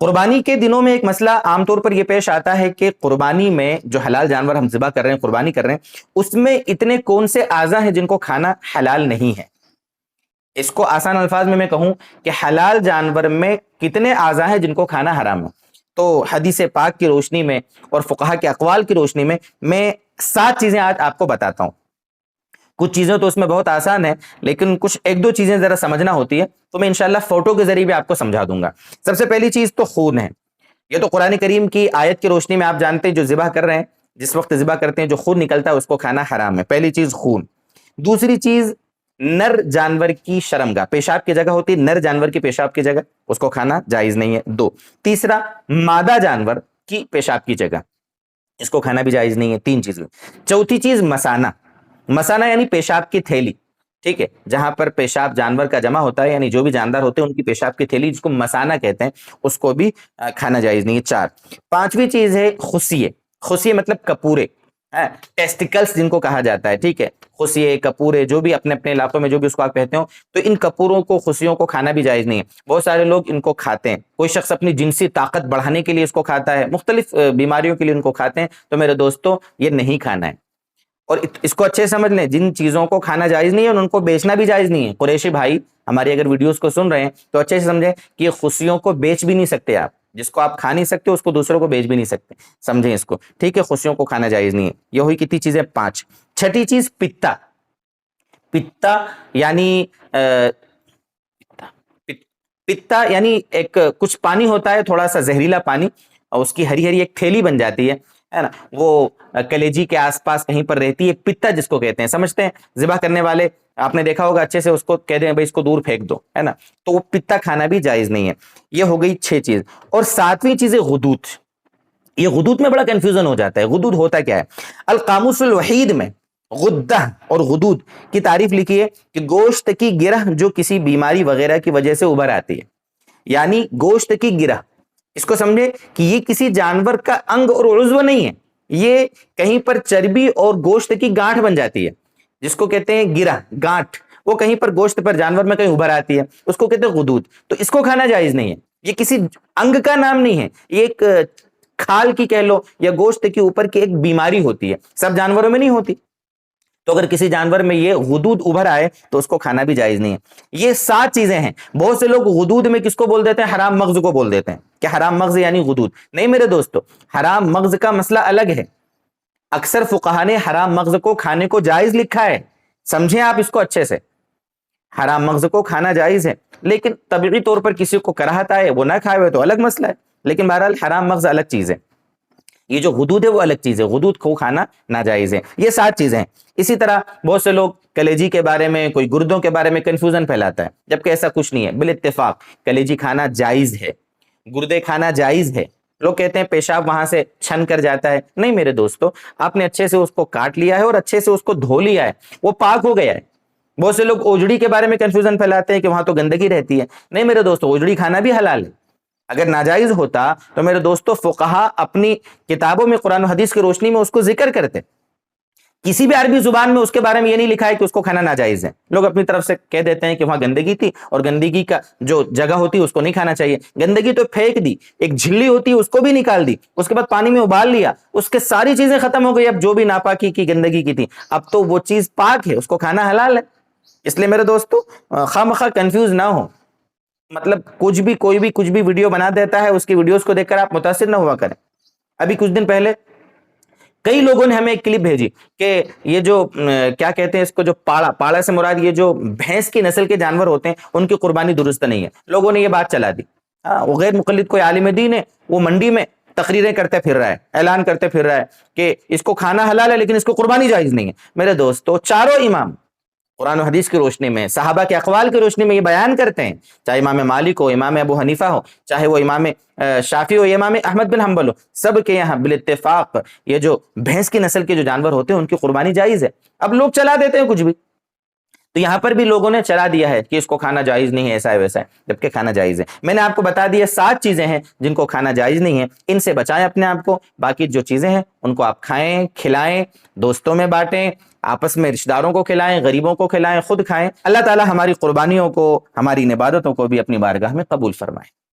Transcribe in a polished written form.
قربانی کے دنوں میں ایک مسئلہ عام طور پر یہ پیش آتا ہے کہ قربانی میں جو حلال جانور ہم ذبح کر رہے ہیں، قربانی کر رہے ہیں، اس میں اتنے کون سے اعضاء ہیں جن کو کھانا حلال نہیں ہے۔ اس کو آسان الفاظ میں کہوں کہ حلال جانور میں کتنے اعضاء ہیں جن کو کھانا حرام ہے، تو حدیث پاک کی روشنی میں اور فقہا کے اقوال کی روشنی میں 7 چیزیں آج آپ کو بتاتا ہوں۔ کچھ چیزیں تو اس میں بہت آسان ہے، لیکن کچھ ایک دو چیزیں ذرا سمجھنا ہوتی ہے، تو میں انشاءاللہ فوٹو کے ذریعے بھی آپ کو سمجھا دوں گا۔ سب سے پہلی چیز تو خون ہے۔ یہ تو قرآن کریم کی آیت کی روشنی میں آپ جانتے ہیں، جو ذبح کر رہے ہیں، جس وقت ذبح کرتے ہیں جو خون نکلتا ہے اس کو کھانا حرام ہے۔ پہلی چیز خون۔ دوسری چیز نر جانور کی شرمگاہ، پیشاب کی جگہ ہوتی ہے، نر جانور کی پیشاب کی جگہ، اس کو کھانا جائز نہیں ہے، 2۔ تیسرا مادہ جانور کی پیشاب کی جگہ، اس کو کھانا بھی جائز نہیں ہے، 3 چیزیں۔ چوتھی چیز مسانہ، مسانہ یعنی پیشاب کی تھیلی، ٹھیک ہے، جہاں پر پیشاب جانور کا جمع ہوتا ہے، یعنی جو بھی جاندار ہوتے ہیں ان کی پیشاب کی تھیلی، جس کو مسانہ کہتے ہیں، اس کو بھی کھانا جائز نہیں ہے، 4۔ 5ویں چیز ہے خصیے، خصیے مطلب کپورے، ٹیسٹیکلز جن کو کہا جاتا ہے، ٹھیک ہے، خصیے کپورے جو بھی اپنے اپنے علاقوں میں جو بھی اس کو آپ کہتے ہو، تو ان کپوروں کو خصیوں کو کھانا بھی جائز نہیں ہے۔ بہت سارے لوگ ان کو کھاتے ہیں، کوئی شخص اپنی جنسی طاقت بڑھانے کے لیے اس کو کھاتا ہے، مختلف بیماریوں کے لیے ان کو کھاتے ہیں، تو میرے دوستو یہ نہیں کھانا ہے۔ اور اس کو اچھے سمجھ لیں، جن چیزوں کو کھانا جائز نہیں ہے ان کو بیچنا بھی جائز نہیں ہے۔ قریشی بھائی ہماری اگر ویڈیوز کو سن رہے ہیں تو اچھے سے سمجھیں کہ یہ خصیوں کو بیچ بھی نہیں سکتے آپ، جس کو آپ کھا نہیں سکتے اس کو دوسروں کو بیچ بھی نہیں سکتے، سمجھیں اس کو، ٹھیک ہے، خصیوں کو کھانا جائز نہیں ہے۔ یہ ہوئی کتنی چیزیں؟ 5۔ 6ٹھی چیز پتا، پتا یعنی پتا یعنی ایک کچھ پانی ہوتا ہے تھوڑا سا زہریلا پانی، اور اس کی ہری ہری ایک تھیلی بن جاتی ہے نا، وہ کلیجی کے آس پاس کہیں پر رہتی ہے، پتا جس کو کہتے ہیں، سمجھتے ہیں ذبح کرنے والے، آپ نے دیکھا ہوگا اچھے سے اس کو کہہ دیں بھائی اس کو دور پھینک دو، ہے نا، تو وہ پتا کھانا بھی جائز نہیں ہے۔ یہ ہو گئی 6 چیز۔ اور 7ویں چیز ہے غدود۔ یہ غدود میں بڑا کنفیوژن ہو جاتا ہے، غدود ہوتا کیا ہے؟ القاموس الوحید میں غدہ اور غدود کی تعریف لکھی ہے کہ گوشت کی گرہ جو کسی بیماری وغیرہ کی وجہ سے ابھر آتی ہے، یعنی گوشت کی گرہ، اس کو سمجھے کہ یہ کسی جانور کا انگ اور عضو نہیں ہے، یہ کہیں پر چربی اور گوشت کی گانٹھ بن جاتی ہے، جس کو کہتے ہیں گرہ، گانٹھ، وہ کہیں پر گوشت پر جانور میں کہیں ابھر آتی ہے، اس کو کہتے ہیں غدود، تو اس کو کھانا جائز نہیں ہے۔ یہ کسی انگ کا نام نہیں ہے، یہ ایک کھال کی کہہ لو یا گوشت کے اوپر کی ایک بیماری ہوتی ہے، سب جانوروں میں نہیں ہوتی، تو اگر کسی جانور میں یہ غدود ابھر آئے تو اس کو کھانا بھی جائز نہیں ہے۔ یہ 7 چیزیں ہیں۔ بہت سے لوگ غدود میں کس کو بول دیتے ہیں؟ حرام مغز کو بول دیتے ہیں کہ حرام مغز یعنی غدود، نہیں میرے دوستو، حرام مغز کا مسئلہ الگ ہے۔ اکثر فقہا نے حرام مغز کو کھانے کو جائز لکھا ہے، سمجھیں آپ اس کو اچھے سے، حرام مغز کو کھانا جائز ہے، لیکن طبعی طور پر کسی کو کراہت آئے وہ نہ کھائے ہوئے تو الگ مسئلہ ہے، لیکن بہرحال حرام مغز الگ چیز ہے، یہ جو غدود ہے وہ الگ چیز ہے، غدود کو کھانا ناجائز ہے۔ یہ 7 چیزیں ہیں۔ اسی طرح بہت سے لوگ کلیجی کے بارے میں، کوئی گردوں کے بارے میں کنفیوژن پھیلاتا ہے، جبکہ ایسا کچھ نہیں ہے، بالاتفاق کلیجی کھانا جائز ہے، گردے کھانا جائز ہے۔ لوگ کہتے ہیں پیشاب وہاں سے چھن کر جاتا ہے، نہیں میرے دوستو، آپ نے اچھے سے اس کو کاٹ لیا ہے اور اچھے سے اس کو دھو لیا ہے، وہ پاک ہو گیا ہے۔ بہت سے لوگ اوجڑی کے بارے میں کنفیوژن پھیلاتے ہیں کہ وہاں تو گندگی رہتی ہے، نہیں میرے دوستو، اوجڑی کھانا بھی حلال ہے۔ اگر ناجائز ہوتا تو میرے دوستو فقہا اپنی کتابوں میں قرآن و حدیث کی روشنی میں اس کو ذکر کرتے، کسی بھی عربی زبان میں اس کے بارے میں یہ نہیں لکھا ہے کہ اس کو کھانا ناجائز ہے۔ لوگ اپنی طرف سے کہہ دیتے ہیں کہ وہاں گندگی تھی اور گندگی کا جو جگہ ہوتی ہے اس کو نہیں کھانا چاہیے، گندگی تو پھینک دی، ایک جھلی ہوتی ہے اس کو بھی نکال دی، اس کے بعد پانی میں ابال لیا، اس کے ساری چیزیں ختم ہو گئی، اب جو بھی ناپاکی کی گندگی کی تھی اب تو وہ چیز پاک ہے، اس کو کھانا حلال ہے۔ اس لیے میرے دوستو خواہ مخواہ کنفیوز نہ ہو، مطلب کچھ بھی کوئی بھی کچھ بھی ویڈیو بنا دیتا ہے، اس کی ویڈیوز کو دیکھ کر آپ متاثر نہ ہوا کریں۔ ابھی کچھ دن پہلے کئی لوگوں نے ہمیں ایک کلپ بھیجی کہ یہ جو کیا کہتے ہیں اس کو، جو پاڑا سے مراد یہ جو بھینس کی نسل کے جانور ہوتے ہیں ان کی قربانی درست نہیں ہے، لوگوں نے یہ بات چلا دی۔ وہ غیر مقلد کوئی عالم دین ہے، وہ منڈی میں تقریریں کرتے پھر رہا ہے، اعلان کرتے پھر رہا ہے کہ اس کو کھانا حلال ہے لیکن اس کو قربانی جائز نہیں ہے۔ میرے دوستو چاروں امام قرآن و حدیث کی روشنی میں، صحابہ کے اقوال کی روشنی میں یہ بیان کرتے ہیں، چاہے امام مالک ہو، امام ابو حنیفہ ہو، چاہے وہ امام شافعی ہو، امام احمد بن حنبل ہو، سب کے یہاں بالاتفاق یہ جو بھینس کی نسل کے جو جانور ہوتے ہیں ان کی قربانی جائز ہے۔ اب لوگ چلا دیتے ہیں کچھ بھی، تو یہاں پر بھی لوگوں نے چلا دیا ہے کہ اس کو کھانا جائز نہیں ہے، ایسا ہے ویسا ہے، جبکہ کھانا جائز ہے۔ میں نے آپ کو بتا دیا 7 چیزیں ہیں جن کو کھانا جائز نہیں ہے، ان سے بچائیں اپنے آپ کو، باقی جو چیزیں ہیں ان کو آپ کھائیں، کھلائیں، دوستوں میں بانٹیں، آپس میں رشتہ داروں کو کھلائیں، غریبوں کو کھلائیں، خود کھائیں۔ اللہ تعالی ہماری قربانیوں کو، ہماری ان عبادتوں کو بھی اپنی بارگاہ میں قبول فرمائے۔